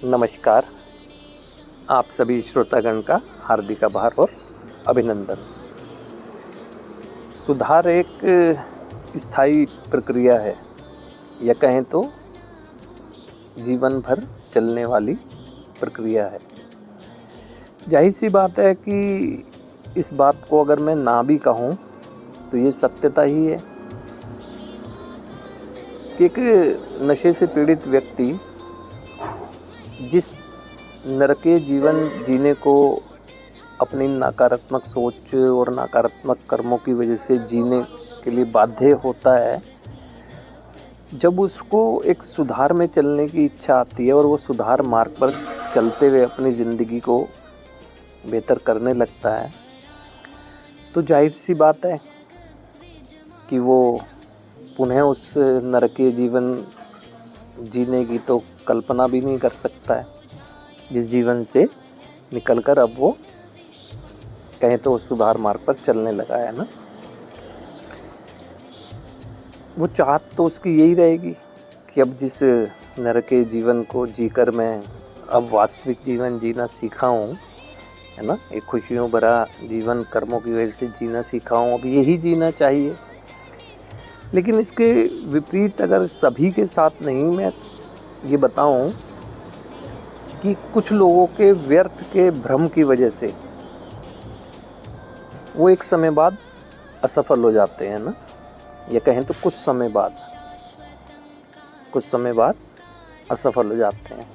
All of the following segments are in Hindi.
नमस्कार। आप सभी श्रोतागण का हार्दिक आभार और अभिनंदन। सुधार एक स्थायी प्रक्रिया है, या कहें तो जीवन भर चलने वाली प्रक्रिया है। जाहिर सी बात है कि इस बात को अगर मैं ना भी कहूँ तो ये सत्यता ही है कि एक नशे से पीड़ित व्यक्ति जिस नरकीय जीवन जीने को अपनी नकारात्मक सोच और नकारात्मक कर्मों की वजह से जीने के लिए बाध्य होता है, जब उसको एक सुधार में चलने की इच्छा आती है और वो सुधार मार्ग पर चलते हुए अपनी ज़िंदगी को बेहतर करने लगता है, तो जाहिर सी बात है कि वो पुनः उस नरकीय जीवन जीने की तो कल्पना भी नहीं कर सकता है, जिस जीवन से निकलकर अब वो कहें तो सुधार मार्ग पर चलने लगा है ना। वो चाहत तो उसकी यही रहेगी कि अब जिस नरकीय जीवन को जीकर मैं अब वास्तविक जीवन जीना सीखा हूँ, है ना, एक खुशियों भरा जीवन कर्मों की वजह से जीना सीखा हूँ, अब यही जीना चाहिए। लेकिन इसके विपरीत अगर सभी के साथ नहीं, मैं ये बताऊं कि कुछ लोगों के व्यर्थ के भ्रम की वजह से वो एक समय बाद असफल हो जाते हैं ना, या कहें तो कुछ समय बाद असफल हो जाते हैं,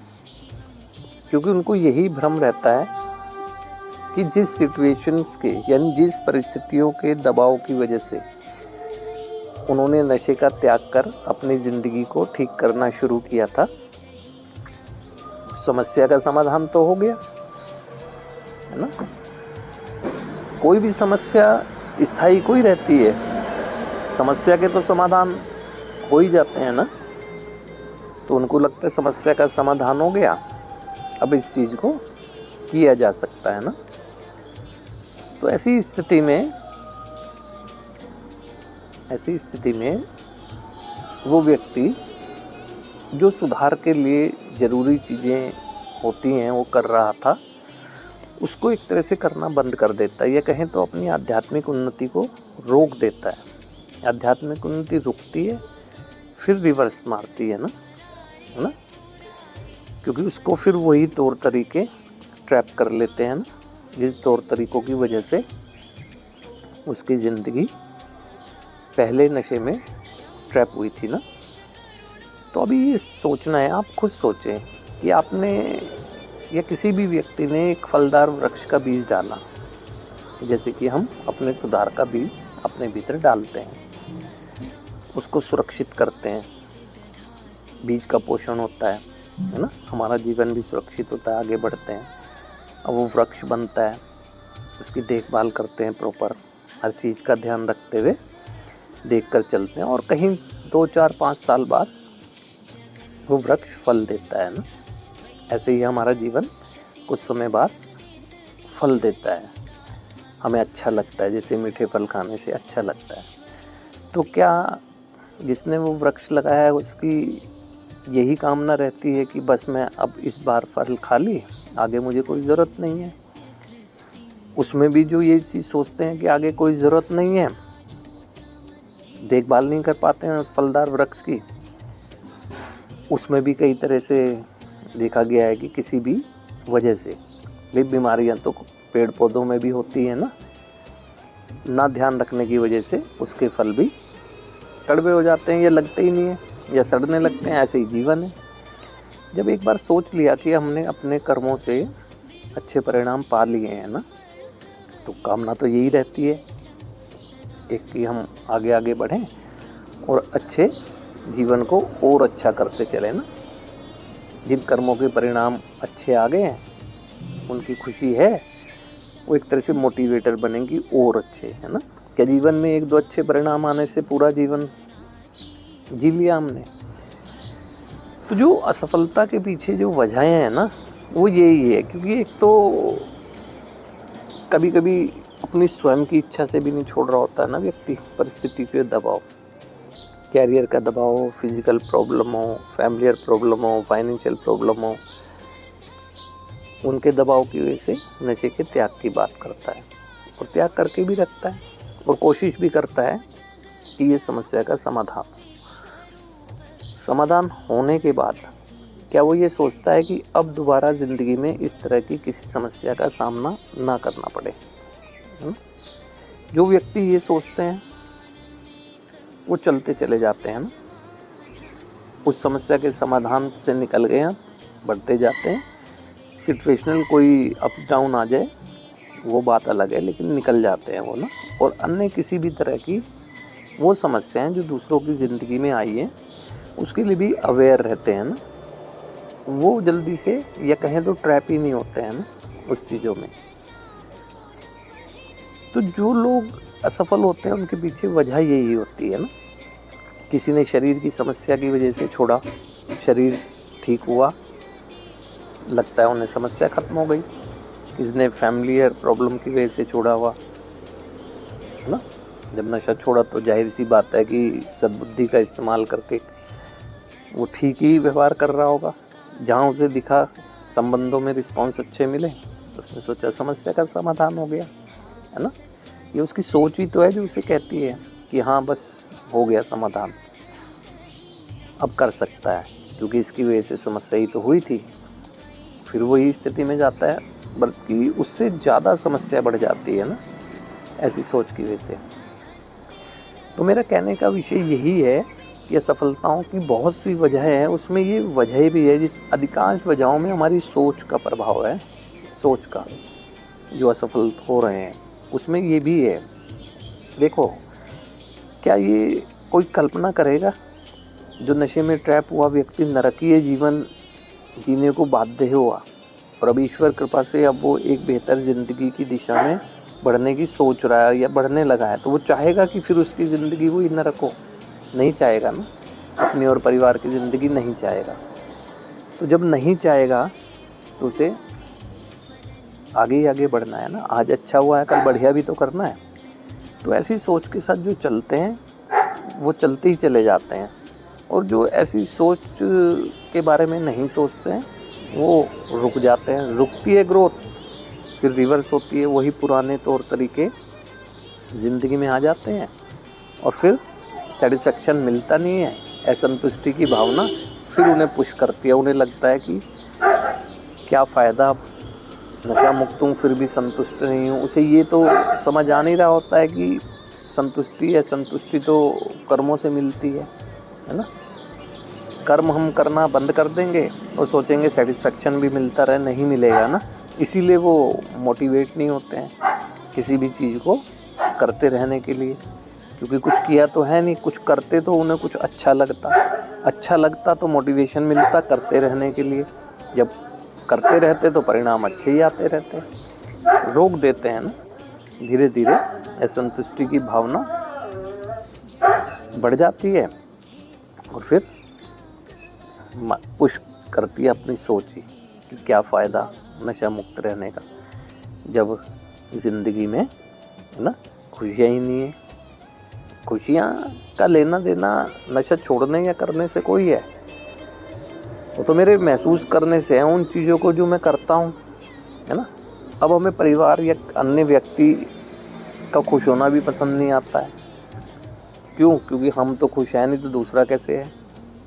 क्योंकि उनको यही भ्रम रहता है कि जिस सिचुएशंस के यानी जिस परिस्थितियों के दबाव की वजह से उन्होंने नशे का त्याग कर अपनी ज़िंदगी को ठीक करना शुरू किया था, समस्या का समाधान तो हो गया, है ना। कोई भी समस्या स्थायी कोई रहती है, समस्या के तो समाधान हो ही जाते हैं ना। तो उनको लगता है समस्या का समाधान हो गया, अब इस चीज़ को किया जा सकता है ना। तो ऐसी स्थिति में वो व्यक्ति जो सुधार के लिए ज़रूरी चीज़ें होती हैं वो कर रहा था, उसको एक तरह से करना बंद कर देता है, या कहें तो अपनी आध्यात्मिक उन्नति को रोक देता है। आध्यात्मिक उन्नति रुकती है, फिर रिवर्स मारती है ना, क्योंकि उसको फिर वही तौर तरीके ट्रैप कर लेते हैं ना, जिस तौर तरीक़ों की वजह से उसकी ज़िंदगी पहले नशे में ट्रैप हुई थी ना। तो अभी ये सोचना है, आप खुद सोचें कि आपने या किसी भी व्यक्ति ने एक फलदार वृक्ष का बीज डाला, जैसे कि हम अपने सुधार का बीज अपने भीतर डालते हैं, उसको सुरक्षित करते हैं, बीज का पोषण होता है ना, हमारा जीवन भी सुरक्षित होता है, आगे बढ़ते हैं। अब वो वृक्ष बनता है, उसकी देखभाल करते हैं प्रॉपर, हर चीज़ का ध्यान रखते हुए देखकर चलते हैं, और कहीं 2, 4, 5 साल बाद वो वृक्ष फल देता है ना। ऐसे ही हमारा जीवन कुछ समय बाद फल देता है, हमें अच्छा लगता है, जैसे मीठे फल खाने से अच्छा लगता है। तो क्या जिसने वो वृक्ष लगाया है उसकी यही कामना रहती है कि बस मैं अब इस बार फल खा ली, आगे मुझे कोई ज़रूरत नहीं है? उसमें भी जो ये चीज़ सोचते हैं कि आगे कोई ज़रूरत नहीं है, देखभाल नहीं कर पाते हैं उस फलदार वृक्ष की, उसमें भी कई तरह से देखा गया है कि किसी भी वजह से भी बीमारियां तो पेड़ पौधों में भी होती है ना ध्यान रखने की वजह से उसके फल भी कड़वे हो जाते हैं, या लगते ही नहीं है, या सड़ने लगते हैं। ऐसे ही जीवन है। जब एक बार सोच लिया कि हमने अपने कर्मों से अच्छे परिणाम पा लिए हैं ना, तो कामना तो यही रहती है एक कि हम आगे आगे बढ़ें और अच्छे जीवन को और अच्छा करते चले ना। जिन कर्मों के परिणाम अच्छे आ गए हैं, उनकी खुशी है, वो एक तरह से मोटिवेटर बनेंगी और अच्छे, है ना। क्या जीवन में 1-2 अच्छे परिणाम आने से पूरा जीवन जी लिया हमने? तो जो असफलता के पीछे जो वजहें हैं ना, वो यही है, क्योंकि एक तो कभी कभी अपनी स्वयं की इच्छा से भी नहीं छोड़ रहा होता है ना व्यक्ति, परिस्थिति के दबाव, कैरियर का दबाव हो, फिजिकल प्रॉब्लम हो, फैमिलियर प्रॉब्लम हो, फाइनेंशियल प्रॉब्लम हो, उनके दबाव की वजह से नशे के त्याग की बात करता है और त्याग करके भी रखता है और कोशिश भी करता है कि ये समस्या का समाधान होने के बाद क्या वो ये सोचता है कि अब दोबारा ज़िंदगी में इस तरह की किसी समस्या का सामना ना करना पड़े। जो व्यक्ति ये सोचते हैं वो चलते चले जाते हैं ना, उस समस्या के समाधान से निकल गए हैं, बढ़ते जाते हैं। सिचुएशनल कोई अप डाउन आ जाए वो बात अलग है, लेकिन निकल जाते हैं वो ना। और अन्य किसी भी तरह की वो समस्याएं जो दूसरों की ज़िंदगी में आई हैं उसके लिए भी अवेयर रहते हैं ना, वो जल्दी से या कहें तो ट्रैप ही नहीं होते हैं ना उस चीज़ों में। तो जो लोग असफल होते हैं उनके पीछे वजह यही होती है ना, किसी ने शरीर की समस्या की वजह से छोड़ा, शरीर ठीक हुआ, लगता है उन्हें समस्या खत्म हो गई। किसी ने फैमिली प्रॉब्लम की वजह से छोड़ा हुआ है ना। जब नशा छोड़ा तो जाहिर सी बात है कि सद्बुद्धि का इस्तेमाल करके वो ठीक ही व्यवहार कर रहा होगा। जहाँ उसे दिखा संबंधों में रिस्पॉन्स अच्छे मिले तो उसने सोचा समस्या का समाधान हो गया, है ना। ये उसकी सोच ही तो है जो उसे कहती है कि हाँ बस हो गया समाधान, अब कर सकता है, क्योंकि इसकी वजह से समस्या ही तो हुई थी। फिर वही स्थिति में जाता है, बल्कि उससे ज़्यादा समस्या बढ़ जाती है ना ऐसी सोच की वजह से। तो मेरा कहने का विषय यही है कि असफलताओं की बहुत सी वजहें हैं, उसमें ये वजह भी है जिस अधिकांश वजहों में हमारी सोच का प्रभाव है। सोच का जो असफल हो रहे हैं उसमें ये भी है। देखो, क्या ये कोई कल्पना करेगा जो नशे में ट्रैप हुआ व्यक्ति नरकीय जीवन जीने को बाध्य हुआ और अब ईश्वर कृपा से अब वो एक बेहतर ज़िंदगी की दिशा में बढ़ने की सोच रहा है या बढ़ने लगा है, तो वो चाहेगा कि फिर उसकी ज़िंदगी वो नरक हो? नहीं चाहेगा ना, अपनी और परिवार की ज़िंदगी नहीं चाहेगा। तो जब नहीं चाहेगा तो उसे आगे ही आगे बढ़ना है ना। आज अच्छा हुआ है, कल बढ़िया भी तो करना है। तो ऐसी सोच के साथ जो चलते हैं वो चलते ही चले जाते हैं, और जो ऐसी सोच के बारे में नहीं सोचते हैं वो रुक जाते हैं। रुकती है ग्रोथ, फिर रिवर्स होती है, वही पुराने तौर तरीके ज़िंदगी में आ जाते हैं और फिर सेटिस्फेक्शन मिलता नहीं है। असंतुष्टि की भावना फिर उन्हें पुश करती है। उन्हें लगता है कि क्या फ़ायदा, नशा मुक्त हूँ फिर भी संतुष्ट नहीं हूँ। उसे ये तो समझ आ नहीं रहा होता है कि संतुष्टि तो कर्मों से मिलती है ना। कर्म हम करना बंद कर देंगे और सोचेंगे सेटिस्फेक्शन भी मिलता रहे, नहीं मिलेगा ना। इसीलिए वो मोटिवेट नहीं होते हैं किसी भी चीज़ को करते रहने के लिए, क्योंकि कुछ किया तो है नहीं। कुछ करते तो उन्हें कुछ अच्छा लगता तो मोटिवेशन मिलता करते रहने के लिए। जब करते रहते तो परिणाम अच्छे ही आते रहते। रोक देते हैं ना, धीरे धीरे असंतुष्टि की भावना बढ़ जाती है और फिर पुश करती है अपनी सोच ही कि क्या फ़ायदा नशा मुक्त रहने का, जब ज़िंदगी में है ना खुशियाँ ही नहीं है। खुशियाँ का लेना देना नशा छोड़ने या करने से कोई है, वो तो मेरे महसूस करने से है उन चीज़ों को जो मैं करता हूँ, है ना। अब हमें परिवार या अन्य व्यक्ति का खुश होना भी पसंद नहीं आता है। क्यों? क्योंकि हम तो खुश हैं नहीं तो दूसरा कैसे है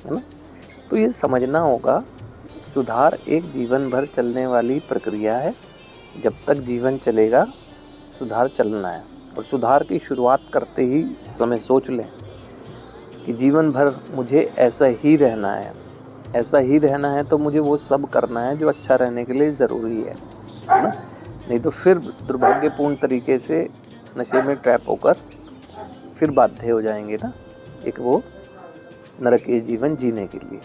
ना। तो ये समझना होगा, सुधार एक जीवन भर चलने वाली प्रक्रिया है। जब तक जीवन चलेगा सुधार चलना है, और सुधार की शुरुआत करते ही समय सोच लें कि जीवन भर मुझे ऐसा ही रहना है तो मुझे वो सब करना है जो अच्छा रहने के लिए ज़रूरी है ना। नहीं तो फिर दुर्भाग्यपूर्ण तरीके से नशे में ट्रैप होकर फिर बाध्य हो जाएंगे ना एक वो नरकीय जीवन जीने के लिए।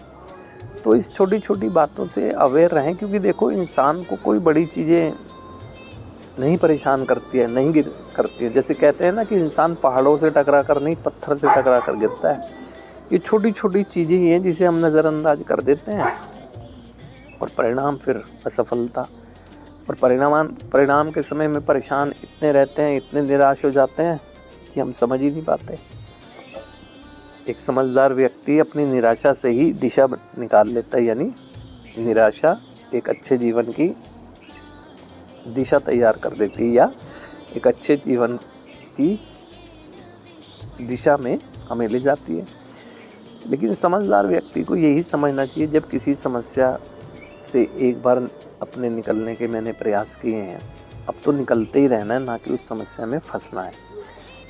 तो इस छोटी छोटी बातों से अवेयर रहें, क्योंकि देखो इंसान को कोई बड़ी चीज़ें नहीं परेशान करती है। जैसे कहते हैं ना कि इंसान पहाड़ों से टकरा कर नहीं, पत्थर से टकरा कर गिरता है। ये छोटी छोटी चीज़ें ही हैं जिसे हम नज़रअंदाज कर देते हैं और परिणाम फिर असफलता। और परिणाम के समय में परेशान इतने रहते हैं, इतने निराश हो जाते हैं कि हम समझ ही नहीं पाते। एक समझदार व्यक्ति अपनी निराशा से ही दिशा निकाल लेता है, यानी निराशा एक अच्छे जीवन की दिशा तैयार कर देती है या एक अच्छे जीवन की दिशा में हमें ले जाती है। लेकिन समझदार व्यक्ति को यही समझना चाहिए, जब किसी समस्या से एक बार अपने निकलने के मैंने प्रयास किए हैं, अब तो निकलते ही रहना है, ना कि उस समस्या में फंसना है।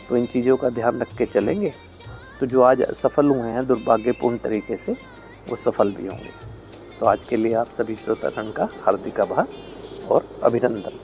तो इन चीज़ों का ध्यान रख के चलेंगे तो जो आज असफल हुए हैं दुर्भाग्यपूर्ण तरीके से, वो सफल भी होंगे। तो आज के लिए आप सभी श्रोतागण का हार्दिक आभार और अभिनंदन।